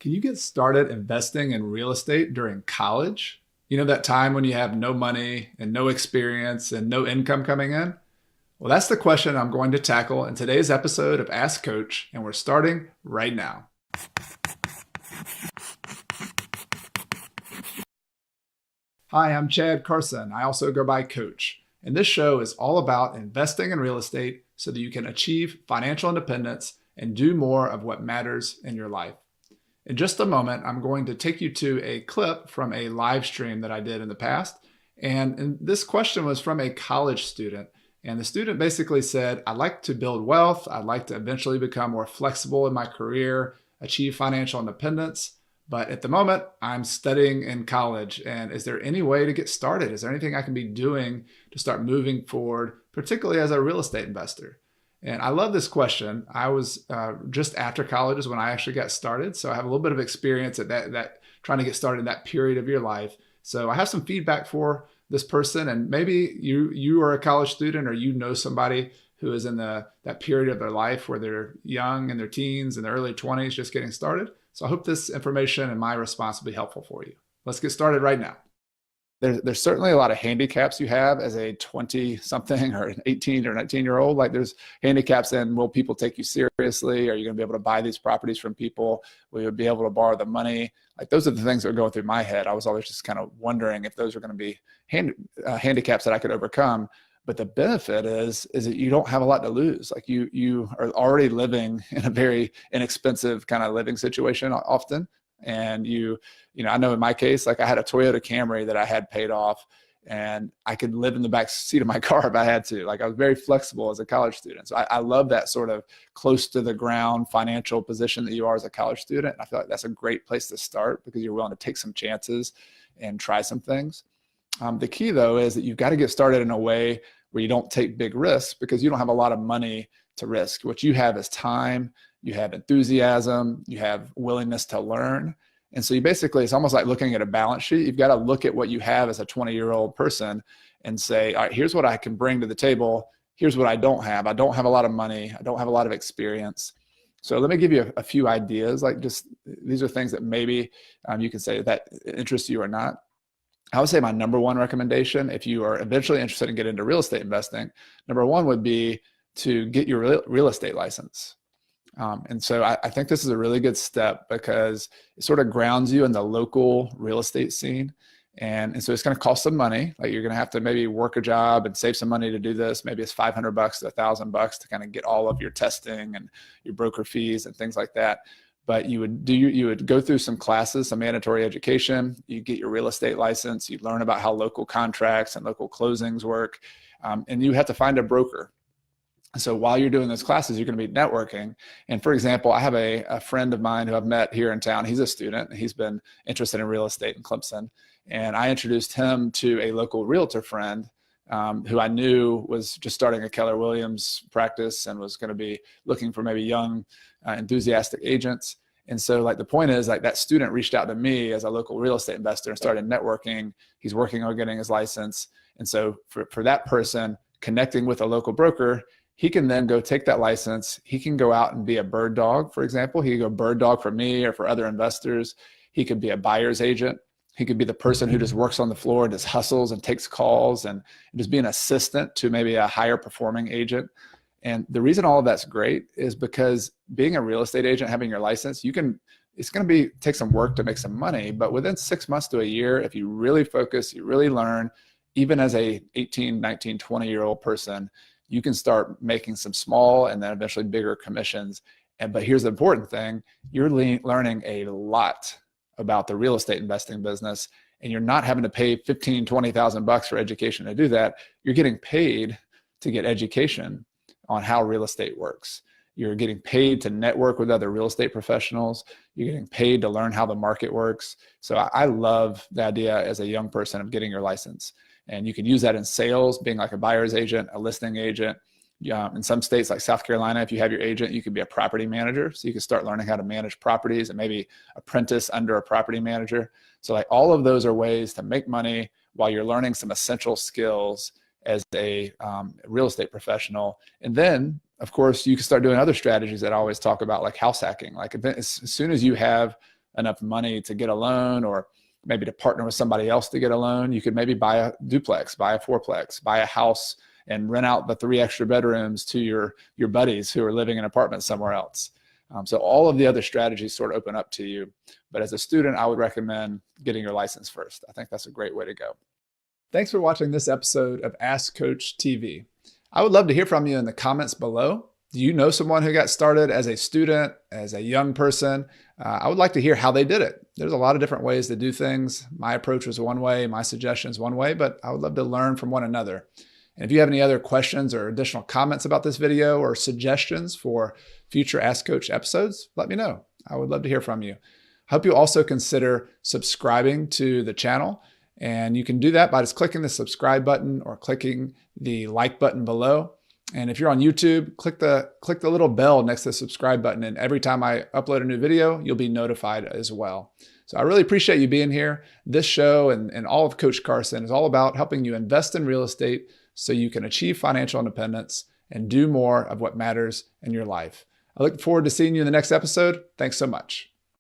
Can you get started investing in real estate during college? You know, that time when you have no money and no experience and no income coming in? Well, that's the question I'm going to tackle in today's episode of Ask Coach, and we're starting right now. Hi, I'm Chad Carson. I also go by Coach, and this show is all about investing in real estate so that you can achieve financial independence and do more of what matters in your life. In just a moment, I'm going to take you to a clip from a live stream that I did in the past. And this question was from a college student. And the student basically said, I'd like to build wealth. I'd like to eventually become more flexible in my career, achieve financial independence. But at the moment, I'm studying in college. And is there any way to get started? Is there anything I can be doing to start moving forward, particularly as a real estate investor? And I love this question. I was just after college is when I actually got started. So I have a little bit of experience at that trying to get started in that period of your life. So I have some feedback for this person. And maybe you are a college student or you know somebody who is in that period of their life where they're young in their teens and their early 20s just getting started. So I hope this information and my response will be helpful for you. Let's get started right now. There's certainly a lot of handicaps you have as a 20-something or an 18 or 19-year-old. Like there's handicaps in, will people take you seriously? Are you going to be able to buy these properties from people? Will you be able to borrow the money? Like those are the things that are going through my head. I was always just kind of wondering if those are going to be handicaps that I could overcome. But the benefit is that you don't have a lot to lose. Like you are already living in a very inexpensive kind of living situation often. And I know in my case, like I had a Toyota Camry that I had paid off and I could live in the back seat of my car if I had to. Like I was very flexible as a college student. So I love that sort of close to the ground financial position that you are as a college student. And I feel like that's a great place to start because you're willing to take some chances and try some things. The key though is that you've got to get started in a way where you don't take big risks because you don't have a lot of money to risk. What you have is time, you have enthusiasm, you have willingness to learn. And so you basically, it's almost like looking at a balance sheet. You've got to look at what you have as a 20-year-old person and say, all right, here's what I can bring to the table. Here's what I don't have. I don't have a lot of money. I don't have a lot of experience. So let me give you a few ideas. Like just, these are things that maybe you can say that interests you or not. I would say my number one recommendation, if you are eventually interested in getting into real estate investing, number one would be to get your real estate license. And so I think this is a really good step because it sort of grounds you in the local real estate scene. And so it's going to cost some money. Like you're going to have to maybe work a job and save some money to do this. Maybe it's $500 to $1,000 to kind of get all of your testing and your broker fees and things like that. But you would go through some classes, some mandatory education. You get your real estate license. You learn about how local contracts and local closings work. And you have to find a broker. So while you're doing those classes, you're going to be networking. And for example, I have a friend of mine who I've met here in town. He's a student. He's been interested in real estate in Clemson. And I introduced him to a local realtor friend who I knew was just starting a Keller Williams practice and was going to be looking for maybe young, enthusiastic agents. And so like the point is like that student reached out to me as a local real estate investor and started networking. He's working on getting his license. And so for that person connecting with a local broker, he can then go take that license. He can go out and be a bird dog, for example. He could go bird dog for me or for other investors. He could be a buyer's agent. He could be the person who just works on the floor and just hustles and takes calls and just be an assistant to maybe a higher performing agent. And the reason all of that's great is because being a real estate agent, having your license, it's going to take some work to make some money, but within 6 months to a year, if you really focus, you really learn, even as a 18, 19, 20-year-old person, you can start making some small and then eventually bigger commissions. But here's the important thing, you're learning a lot about the real estate investing business, and you're not having to pay $15,000, $20,000 for education to do that. You're getting paid to get education on how real estate works. You're getting paid to network with other real estate professionals. You're getting paid to learn how the market works. So I love the idea as a young person of getting your license. And you can use that in sales, being like a buyer's agent, a listing agent. In some states like South Carolina, if you have your agent, you can be a property manager. So you can start learning how to manage properties and maybe apprentice under a property manager. So like all of those are ways to make money while you're learning some essential skills as a real estate professional. And then, of course, you can start doing other strategies that I always talk about, like house hacking. Like as soon as you have enough money to get a loan, or maybe to partner with somebody else to get a loan, you could maybe buy a duplex, buy a fourplex, buy a house, and rent out the 3 extra bedrooms to your buddies who are living in apartments somewhere else. So all of the other strategies sort of open up to you. But as a student, I would recommend getting your license first. I think that's a great way to go. Thanks for watching this episode of Ask Coach TV. I would love to hear from you in the comments below. Do you know someone who got started as a student, as a young person? I would like to hear how they did it. There's a lot of different ways to do things. My approach was one way, my suggestion is one way, but I would love to learn from one another. And if you have any other questions or additional comments about this video or suggestions for future Ask Coach episodes, let me know. I would love to hear from you. I hope you also consider subscribing to the channel. And you can do that by just clicking the subscribe button or clicking the like button below. And if you're on YouTube, click the little bell next to the subscribe button. And every time I upload a new video, you'll be notified as well. So I really appreciate you being here. This show and all of Coach Carson is all about helping you invest in real estate so you can achieve financial independence and do more of what matters in your life. I look forward to seeing you in the next episode. Thanks so much.